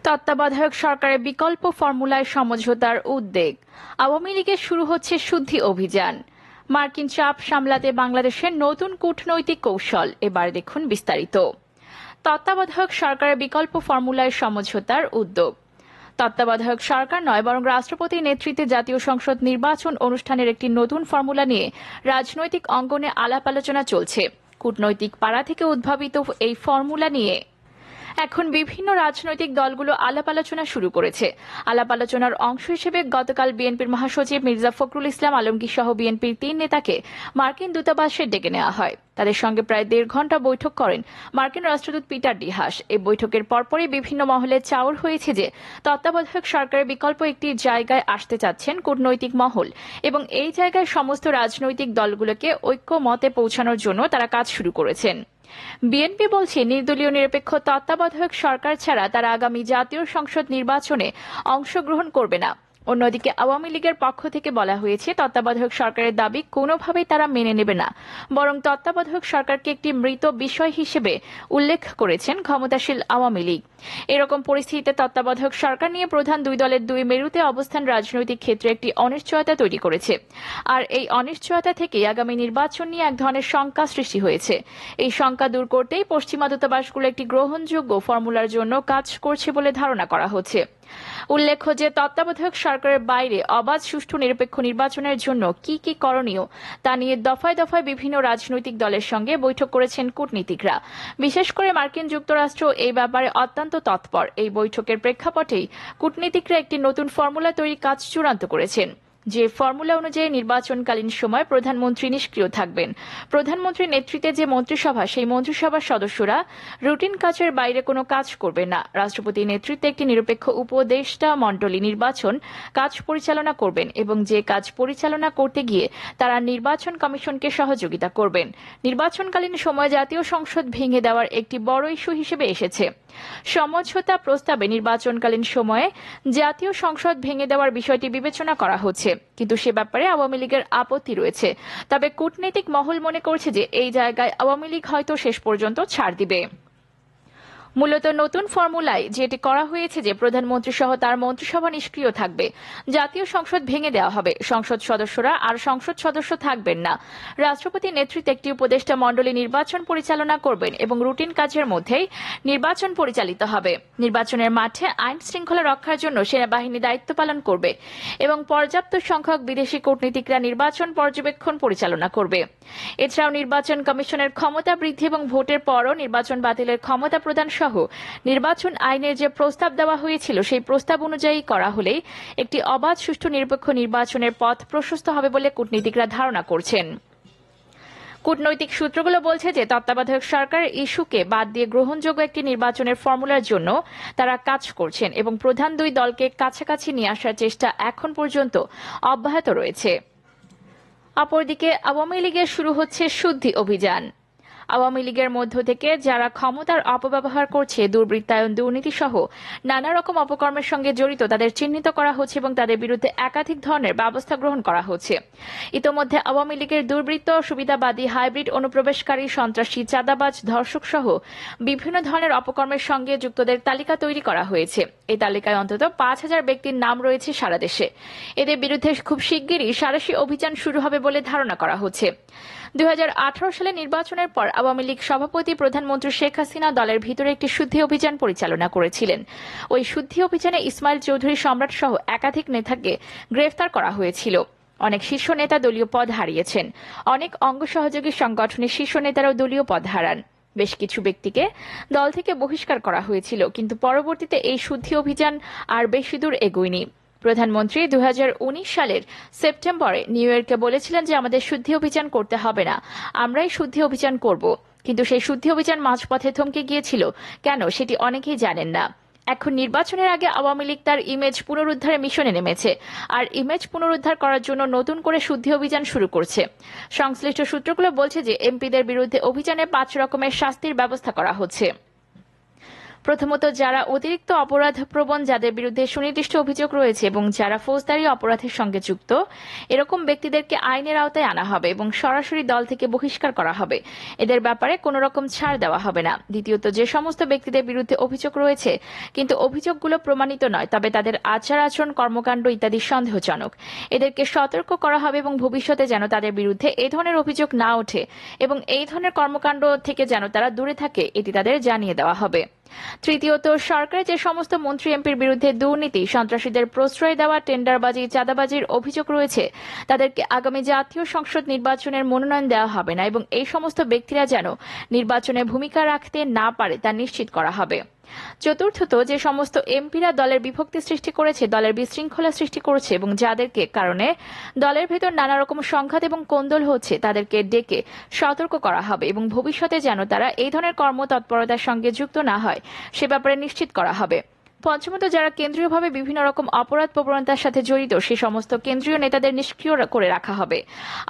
তত্ত্বাবধায়ক সরকারের বিকল্প ফর্মুলায় সমঝোতার উদ্বেগ। আওয়ামী লীগের শুরু হচ্ছে শুদ্ধি অভিযান। মার্কিন চাপ সামলাতে বাংলাদেশের নতুন কূটনৈতিক কৌশল। এবার দেখুন বিস্তারিত। তত্ত্বাবধায়ক সরকারের বিকল্প ফর্মুলায় সমঝোতার উদ্যোগ। তত্ত্বাবধায়ক সরকার নয়, বরং রাষ্ট্রপতির নেতৃত্বে জাতীয় সংসদ নির্বাচন অনুষ্ঠানের একটি নতুন ফর্মুলা নিয়ে রাজনৈতিক অঙ্গনে আলাপ আলোচনা চলছে। কূটনৈতিক পাড়া থেকে উদ্ভাবিত এই ফর্মুলা নিয়ে এখন বিভিন্ন রাজনৈতিক দলগুলো আলাপ আলোচনা শুরু করেছে। আলাপ আলোচনার অংশ হিসেবে গতকাল বিএনপির মহাসচিব মির্জা ফখরুল ইসলাম আলমগীর সহ বিএনপির 3 নেতাকে মার্কিন দূতাবাসে ডেকে নেওয়া হয়। তাদের সঙ্গে প্রায় 1.5 ঘণ্টা বৈঠক করেন মার্কিন রাষ্ট্রদূত পিটার ডি হাস। এই বৈঠকের পরপরই বিভিন্ন মহলে চাউর হয়েছে যে তত্ত্বাবধায়ক সরকারের বিকল্প একটি জায়গায় আসতে চাচ্ছেন কূটনৈতিক মহল, এবং এই জায়গায় সমস্ত রাজনৈতিক দলগুলোকে ঐক্য মতে পৌঁছানোর জন্য তারা কাজ শুরু করেছেন। বিএনপি বলছে, নির্দলীয় নিরপেক্ষ তত্ত্বাবধায়ক সরকার ছাড়া তারা আগামী জাতীয় সংসদ নির্বাচনে অংশগ্রহণ করবে না। অন্যদিকে আওয়ামী লীগের পক্ষ থেকে বলা হয়েছে, তত্ত্বাবধায়ক সরকারের দাবি কোনোভাবেই তারা মেনে নেবে না, বরং তত্ত্বাবধায়ক সরকারকে একটি মৃত বিষয় হিসেবে উল্লেখ করেছেন ক্ষমতাশীল আওয়ামী লীগ। এরকম পরিস্থিতিতে তত্ত্বাবধায়ক সরকার নিয়ে প্রধান দুই দলের দুই মেরুতে অবস্থান রাজনৈতিক ক্ষেত্রে একটি অনিশ্চয়তা তৈরি করেছে। আর এই অনিশ্চয়তা থেকেই আগামী নির্বাচন নিয়ে এক ধরনের শঙ্কা সৃষ্টি হয়েছে। এই শঙ্কা দূর করতেই পশ্চিমা দূতাবাসগুলো একটি গ্রহণযোগ্য ফর্মুলার জন্য কাজ করছে বলে ধারণা করা হচ্ছে। উল্লেখ্য যে তত্ত্বাবধায়ক সরকারের বাইরে অবাধ, সুষ্ঠু, নিরপেক্ষ নির্বাচনের জন্য কি কি করণীয় তা নিয়ে দফায় দফায় বিভিন্ন রাজনৈতিক দলের সঙ্গে বৈঠক করেছেন কূটনীতিকরা। বিশেষ করে মার্কিন যুক্তরাষ্ট্র এই ব্যাপারে অত্যন্ত তৎপর। এই বৈঠকের প্রেক্ষাপটেই কূটনীতিকরা একটি নতুন ফর্মুলা তৈরির কাজ চূড়ান্ত করেছেন, যে ফর্মুলা অনুযায়ী নির্বাচনকালীন সময় প্রধানমন্ত্রী নিষ্ক্রিয় থাকবেন। প্রধানমন্ত্রীর নেতৃত্বে যে মন্ত্রিসভা, সেই মন্ত্রিসভার সদস্যরা রুটিন কাজের বাইরে কোনো কাজ করবেন না। রাষ্ট্রপতির নেতৃত্বে একটি নিরপেক্ষ উপদেষ্টা মণ্ডলী নির্বাচন কাজ পরিচালনা করবেন, এবং যে কাজ পরিচালনা করতে গিয়ে তারা নির্বাচন কমিশনকে সহযোগিতা করবেন। নির্বাচনকালীন সময় জাতীয় সংসদ ভেঙে দেওয়ার একটি বড় ইস্যু হিসেবে এসেছে। সমঝোতা প্রস্তাবে নির্বাচনকালীন সময়ে জাতীয় সংসদ ভেঙে দেওয়ার বিষয়টি বিবেচনা করা হচ্ছে, কিন্তু সে ব্যাপারে আওয়ামী লীগের আপত্তি রয়েছে। তবে কূটনৈতিক মহল মনে করছে যে এই জায়গায় আওয়ামী লীগ হয়তো শেষ পর্যন্ত ছাড় দিবে। মূলত নতুন ফর্মুলায় যেটি করা হয়েছে যে প্রধানমন্ত্রী সহ তার মন্ত্রিসভা নিষ্ক্রিয় থাকবে, জাতীয় সংসদ ভেঙে দেওয়া হবে, সংসদ সদস্যরা আর সংসদ সদস্য থাকবেন না। রাষ্ট্রপতির নেতৃত্বে একটি উপদেষ্টা মণ্ডলী নির্বাচন পরিচালনা করবেন, এবং রুটিন কাজের মধ্যেই নির্বাচন পরিচালিত হবে। নির্বাচনের মাঠে আইন শৃঙ্খলা রক্ষার জন্য সেনাবাহিনী দায়িত্ব পালন করবে, এবং পর্যাপ্ত সংখ্যক বিদেশি কূটনীতিকরা নির্বাচন পর্যবেক্ষণ পরিচালনা করবে। এছাড়াও নির্বাচন কমিশনের ক্ষমতা বৃদ্ধি এবং ভোটের পরও নির্বাচন বাতিলের ক্ষমতা প্রদান সহ নির্বাচন আইনের যে প্রস্তাব দেওয়া হয়েছিল, সেই প্রস্তাব অনুযায়ী করা হলেই একটি অবাধ, সুষ্ঠু, নিরপেক্ষ নির্বাচনের পথ প্রশস্ত হবে বলে কূটনীতিকরা ধারণা করছেন। কূটনৈতিক সূত্রগুলো বলছে যে তত্ত্বাবধায়ক সরকারের ইস্যুকে বাদ দিয়ে গ্রহণযোগ্য একটি নির্বাচনের ফর্মুলার জন্য তারা কাজ করছেন, এবং প্রধান দুই দলকে কাছাকাছি নিয়ে আসার চেষ্টা এখন পর্যন্ত অব্যাহত রয়েছে। অপরদিকে আওয়ামী লীগের শুরু হচ্ছে শুদ্ধি অভিযান। আওয়ামী লীগের মধ্য থেকে যারা ক্ষমতার অপব্যবহার করছে, দুর্বৃত্তায়ন, দুর্নীতি সহ নানা রকম অপকর্মের সঙ্গে জড়িত, তাদের চিহ্নিত করা হচ্ছে এবং তাদের বিরুদ্ধে একাধিক ধরনের ব্যবস্থা গ্রহণ করা হচ্ছে। ইতোমধ্যে আওয়ামী লীগের দুর্বৃত্ত, সুবিধাবাদী, হাইব্রিড অনুপ্রবেশকারী, সন্ত্রাসী, চাঁদাবাজ, ধর্ষক সহ বিভিন্ন ধরনের অপকর্মের সঙ্গে যুক্তদের তালিকা তৈরি করা হয়েছে। এই তালিকায় অন্তত 5,000 ব্যক্তির নাম রয়েছে সারা দেশে। এদের বিরুদ্ধে খুব শিগগিরই সাঁড়াশি অভিযান শুরু হবে বলে ধারণা করা হচ্ছে। 2018 সালে নির্বাচনের পর আওয়ামী লীগ সভাপতি প্রধানমন্ত্রী শেখ হাসিনা দলের ভিতরে একটি শুদ্ধি অভিযান পরিচালনা করেছিলেন। ওই শুদ্ধি অভিযানে ইসমাইল চৌধুরী সম্রাট সহ একাধিক নেতাকে গ্রেফতার করা হয়েছিল। অনেক শীর্ষ নেতা দলীয় পদ হারিয়েছেন। অনেক অঙ্গ সহযোগী সংগঠনের শীর্ষ নেতারাও দলীয় পদ হারান। বেশ কিছু ব্যক্তিকে দল থেকে বহিষ্কার করা হয়েছিল, কিন্তু পরবর্তীতে এই শুদ্ধি অভিযান আর বেশি দূর এগোয়নি। প্রধানমন্ত্রী 2019 সালের সেপ্টেম্বরে নিউ ইয়র্কে বলেছিলেন যে আমাদের শুদ্ধি অভিযান করতে হবে না, আমরাই শুদ্ধি অভিযান করব। কিন্তু সেই শুদ্ধি অভিযান মাঝপথে থমকে গিয়েছিল কেন, সেটি অনেকেই জানেন না। এখন নির্বাচনের আগে আওয়ামী লীগ তার ইমেজ পুনরুদ্ধারের মিশনে নেমেছে, আর ইমেজ পুনরুদ্ধার করার জন্য নতুন করে শুদ্ধি অভিযান শুরু করছে। সংশ্লিষ্ট সূত্রগুলো বলছে যে এমপিদের বিরুদ্ধে অভিযানে 5 রকমের শাস্তির ব্যবস্থা করা হচ্ছে। প্রথমত, যারা অতিরিক্ত অপরাধ প্রবণ, যাদের বিরুদ্ধে সুনির্দিষ্ট অভিযোগ রয়েছে এবং যারা ফৌজদারি অপরাধের সঙ্গে যুক্ত, এরকম ব্যক্তিদেরকে আইনের আওতায় আনা হবে এবং সরাসরি দল থেকে বহিষ্কার করা হবে। এদের ব্যাপারে কোনো রকম ছাড় দেওয়া হবে না। দ্বিতীয়ত, যে সমস্ত ব্যক্তিদের বিরুদ্ধে অভিযোগ রয়েছে কিন্তু অভিযোগগুলো প্রমাণিত নয়, তবে তাদের আচার আচরণ, কর্মকাণ্ড ইত্যাদি সন্দেহজনক, এদেরকে সতর্ক করা হবে এবং ভবিষ্যতে যেন তাদের বিরুদ্ধে এই ধরনের অভিযোগ না ওঠে এবং এই ধরনের কর্মকাণ্ড থেকে যেন তারা দূরে থাকে, এটি তাদের জানিয়ে দেওয়া হবে। তৃতীয়ত, সরকারের যে সমস্ত মন্ত্রী এমপির বিরুদ্ধে দুর্নীতি, সন্ত্রাসীদের প্রশ্রয় দেওয়া, টেন্ডারবাজি, চাঁদাবাজির অভিযোগ রয়েছে, তাদেরকে আগামী জাতীয় সংসদ নির্বাচনের মনোনয়ন দেওয়া হবে না এবং এই সমস্ত ব্যক্তিরা যেন নির্বাচনে ভূমিকা রাখতে না পারে তা নিশ্চিত করা হবে। চতুর্থত, যে সমস্ত এমপিরা দলের বিভক্তি সৃষ্টি করেছে, দলের বিশৃঙ্খলা সৃষ্টি করেছে এবং যাদেরকে কারণে দলের ভেতর নানা রকম সংঘাত এবং কোন্দল হচ্ছে, তাদেরকে ডেকে সতর্ক করা হবে এবং ভবিষ্যতে যেন তারা এই ধরনের কর্মতৎপরতার সঙ্গে যুক্ত না হয় সে ব্যাপারে নিশ্চিত করা হবে। পঞ্চমত, যারা কেন্দ্রীয়ভাবে বিভিন্ন রকম অপরাধ প্রবণতার সাথে জড়িত, সে সমস্ত কেন্দ্রীয় নেতাদের নিষ্ক্রিয় করে রাখা হবে।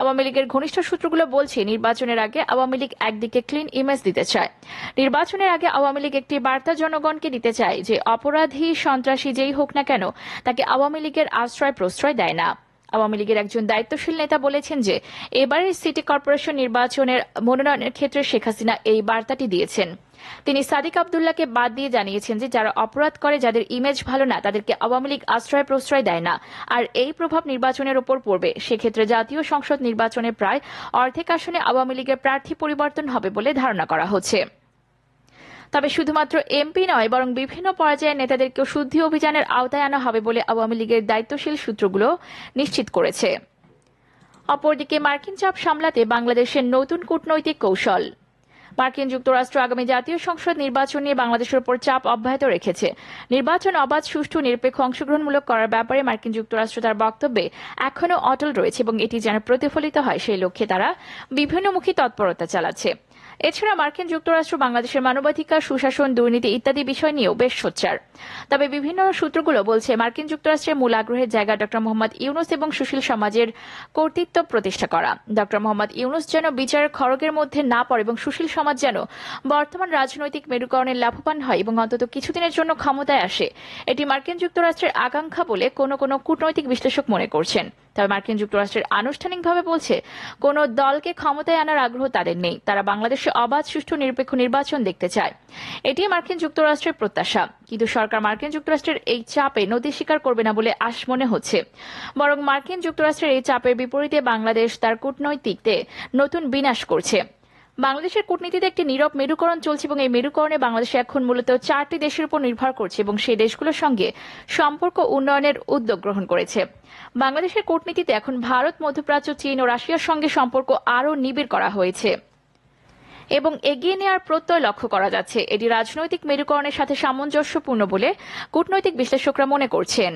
আওয়ামী লীগের ঘনিষ্ঠ সূত্রগুলো বলছে, নির্বাচনের আগে আওয়ামী লীগ একদিকে ক্লিন ইমেজ দিতে চায়। নির্বাচনের আগে আওয়ামী লীগ একটি বার্তা জনগণকে দিতে চায় যে অপরাধী, সন্ত্রাসী যেই হোক না কেন, তাকে আওয়ামী লীগের আশ্রয় প্রশ্রয় দেয় না। আওয়ামী লীগের একজন দায়িত্বশীল নেতা বলেছেন যে এবারের সিটি কর্পোরেশন নির্বাচনের মনোনয়নের ক্ষেত্রে শেখ হাসিনা এই বার্তাটি দিয়েছেন। তিনি সাদিক আব্দুল্লাহকে বাদ দিয়ে জানিয়েছেন যে যারা অপরাধ করে, যাদের ইমেজ ভালো না, তাদেরকে আওয়ামী লীগ আশ্রয় প্রশ্রয় দেয় না, আর এই প্রভাব নির্বাচনের উপর পড়বে। সেক্ষেত্রে জাতীয় সংসদ নির্বাচনে প্রায় অর্ধেক আসনে আওয়ামী লীগের প্রার্থী পরিবর্তন হবে বলে ধারণা করা হচ্ছে। তবে শুধুমাত্র এমপি নয়, বরং বিভিন্ন পর্যায়ের নেতাদেরকেও শুদ্ধি অভিযানের আওতায় আনা হবে বলে আওয়ামী লীগের দায়িত্বশীল সূত্রগুলো নিশ্চিত করেছে। অপরদিকে, মার্কিন চাপ সামলাতে বাংলাদেশের নতুন কূটনৈতিক কৌশল। মার্কিন যুক্তরাষ্ট্র আগামী জাতীয় সংসদ নির্বাচন নিয়ে বাংলাদেশের উপর চাপ অব্যাহত রেখেছে। নির্বাচন অবাধ, সুষ্ঠু, নিরপেক্ষ, অংশগ্রহণমূলক করার ব্যাপারে মার্কিন যুক্তরাষ্ট্র তার বক্তব্যে এখনও অটল রয়েছে এবং এটি যেন প্রতিফলিত হয় সেই লক্ষ্যে তারা বিভিন্নমুখী তৎপরতা চালাচ্ছে। এছাড়া মার্কিন যুক্তরাষ্ট্র বাংলাদেশের মানবাধিকার, সুশাসন, দুর্নীতি ইত্যাদি বিষয় নিয়েও বেশ সোচ্চার। তবে বিভিন্ন সূত্রগুলো বলছে, মার্কিন যুক্তরাষ্ট্রের মূল আগ্রহের জায়গা ডক্টর মোহাম্মদ ইউনূস এবং সুশীল সমাজের কর্তৃত্ব প্রতিষ্ঠা করা। ডক্টর মোহাম্মদ ইউনূস যেন বিচারের খড়গের মধ্যে না পড়ে এবং সুশীল সমাজ যেন বর্তমান রাজনৈতিক মেরুকরণে লাভবান হয় এবং অন্তত কিছুদিনের জন্য ক্ষমতায় আসে, এটি মার্কিন যুক্তরাষ্ট্রের আকাঙ্ক্ষা বলে কোনো কূটনৈতিক বিশ্লেষক মনে করছেন। তবে মার্কিন যুক্তরাষ্ট্রের আনুষ্ঠানিকভাবে বলছে, কোন দলকে ক্ষমতায় আনার আগ্রহ তাদের নেই। তারা বাংলাদেশে অবাধ, সুষ্ঠু, নিরপেক্ষ নির্বাচন দেখতে চায়, এটি মার্কিন যুক্তরাষ্ট্রের প্রত্যাশা। কিন্তু সরকার মার্কিন যুক্তরাষ্ট্রের এই চাপে নতি স্বীকার করবে না বলে আশ মনে হচ্ছে। বরং মার্কিন যুক্তরাষ্ট্রের এই চাপের বিপরীতে বাংলাদেশ তার কূটনৈতিকতে নতুন বিনাশ করছে। বাংলাদেশের কূটনীতিতে একটি নীরব মেরুকরণ চলছে এবং এই মেরুকরণে বাংলাদেশ এখন মূলত 4টি দেশের উপর নির্ভর করছে এবং সেই দেশগুলোর সঙ্গে সম্পর্ক উন্নয়নের উদ্যোগ গ্রহণ করেছে। বাংলাদেশের কূটনীতিতে এখন ভারত, মধ্যপ্রাচ্য, চীন ও রাশিয়ার সঙ্গে সম্পর্ক আরও নিবিড় করা হয়েছে এবং এগিয়ে নেওয়ার প্রত্যয় লক্ষ্য করা যাচ্ছে। এটি রাজনৈতিক মেরুকরণের সাথে সামঞ্জস্যপূর্ণ বলে কূটনৈতিক বিশ্লেষকরা মনে করছেন।